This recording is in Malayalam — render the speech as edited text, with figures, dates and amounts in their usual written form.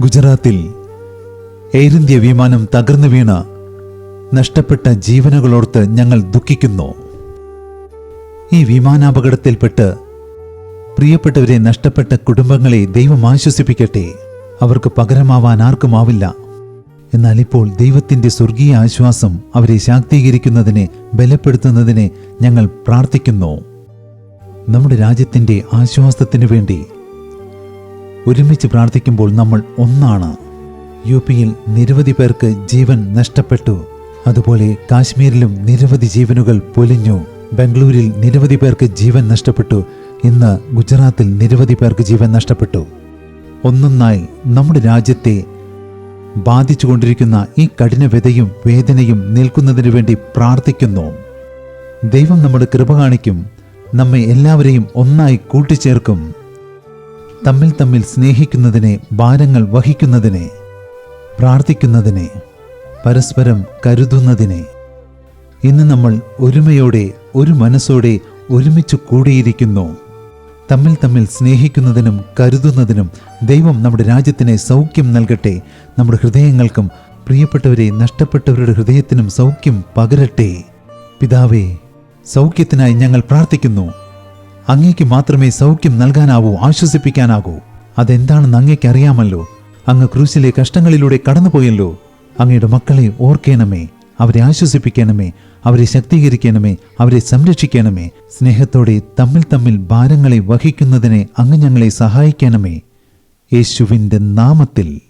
ഗുജറാത്തിൽ എയർ ഇന്ത്യ വിമാനം തകർന്നു വീണ നഷ്ടപ്പെട്ട ജീവനുകളോർത്ത് ഞങ്ങൾ ദുഃഖിക്കുന്നു. ഈ വിമാനാപകടത്തിൽപ്പെട്ട് പ്രിയപ്പെട്ടവരെ നഷ്ടപ്പെട്ട കുടുംബങ്ങളെ ദൈവം ആശ്വസിപ്പിക്കട്ടെ. അവർക്ക് പകരമാവാൻ ആർക്കുമാവില്ല. എന്നാൽ ഇപ്പോൾ ദൈവത്തിന്റെ സ്വർഗീയ ആശ്വാസം അവരെ ശാക്തീകരിക്കുന്നതിന്, ബലപ്പെടുത്തുന്നതിന് ഞങ്ങൾ പ്രാർത്ഥിക്കുന്നു. നമ്മുടെ രാജ്യത്തിന്റെ ആശ്വാസത്തിനു വേണ്ടി ഒരുമിച്ച് പ്രാർത്ഥിക്കുമ്പോൾ നമ്മൾ ഒന്നാണ്. യുപിയിൽ നിരവധി പേർക്ക് ജീവൻ നഷ്ടപ്പെട്ടു. അതുപോലെ കാശ്മീരിലും നിരവധി ജീവനുകൾ പൊലിഞ്ഞു. ബംഗളൂരിൽ നിരവധി പേർക്ക് ജീവൻ നഷ്ടപ്പെട്ടു. ഇന്ന് ഗുജറാത്തിൽ നിരവധി പേർക്ക് ജീവൻ നഷ്ടപ്പെട്ടു. ഒന്നൊന്നായി നമ്മുടെ രാജ്യത്തെ ബാധിച്ചുകൊണ്ടിരിക്കുന്ന ഈ കഠിനവ്യതയും വേദനയും നിൽക്കുന്നതിനു വേണ്ടി പ്രാർത്ഥിക്കുന്നു. ദൈവം നമ്മുടെ കൃപ കാണിക്കും. നമ്മെ എല്ലാവരെയും ഒന്നായി കൂട്ടിച്ചേർക്കും. തമ്മിൽ തമ്മിൽ സ്നേഹിക്കുന്നതിനെ, ഭാരങ്ങൾ വഹിക്കുന്നതിനെ, പ്രാർത്ഥിക്കുന്നതിനെ, പരസ്പരം കരുതുന്നതിനെ. ഇന്ന് നമ്മൾ ഒരുമയോടെ, ഒരു മനസ്സോടെ ഒരുമിച്ച് കൂടിയിരിക്കുന്നു. തമ്മിൽ തമ്മിൽ സ്നേഹിക്കുന്നതിനും കരുതുന്നതിനും ദൈവം നമ്മുടെ രാജ്യത്തിന് സൗഖ്യം നൽകട്ടെ. നമ്മുടെ ഹൃദയങ്ങൾക്കും പ്രിയപ്പെട്ടവരെ നഷ്ടപ്പെട്ടവരുടെ ഹൃദയത്തിനും സൗഖ്യം പകരട്ടെ. പിതാവേ, സൗഖ്യത്തിനായി ഞങ്ങൾ പ്രാർത്ഥിക്കുന്നു. അങ്ങേക്ക് മാത്രമേ സൗഖ്യം നൽകാനാവൂ, ആശ്വസിപ്പിക്കാനാകൂ. അതെന്താണെന്ന് അങ്ങേക്ക് അറിയാമല്ലോ. അങ്ങ് ക്രൂശിലെ കഷ്ടങ്ങളിലൂടെ കടന്നുപോയല്ലോ. അങ്ങയുടെ മക്കളെ ഓർക്കണമേ, അവരെ ആശ്വസിപ്പിക്കണമേ, അവരെ ശക്തീകരിക്കണമേ, അവരെ സംരക്ഷിക്കണമേ. സ്നേഹത്തോടെ തമ്മിൽ തമ്മിൽ ഭാരങ്ങളെ വഹിക്കുന്നതിനെ അങ്ങ് ഞങ്ങളെ സഹായിക്കണമേ. യേശുവിൻ്റെ നാമത്തിൽ.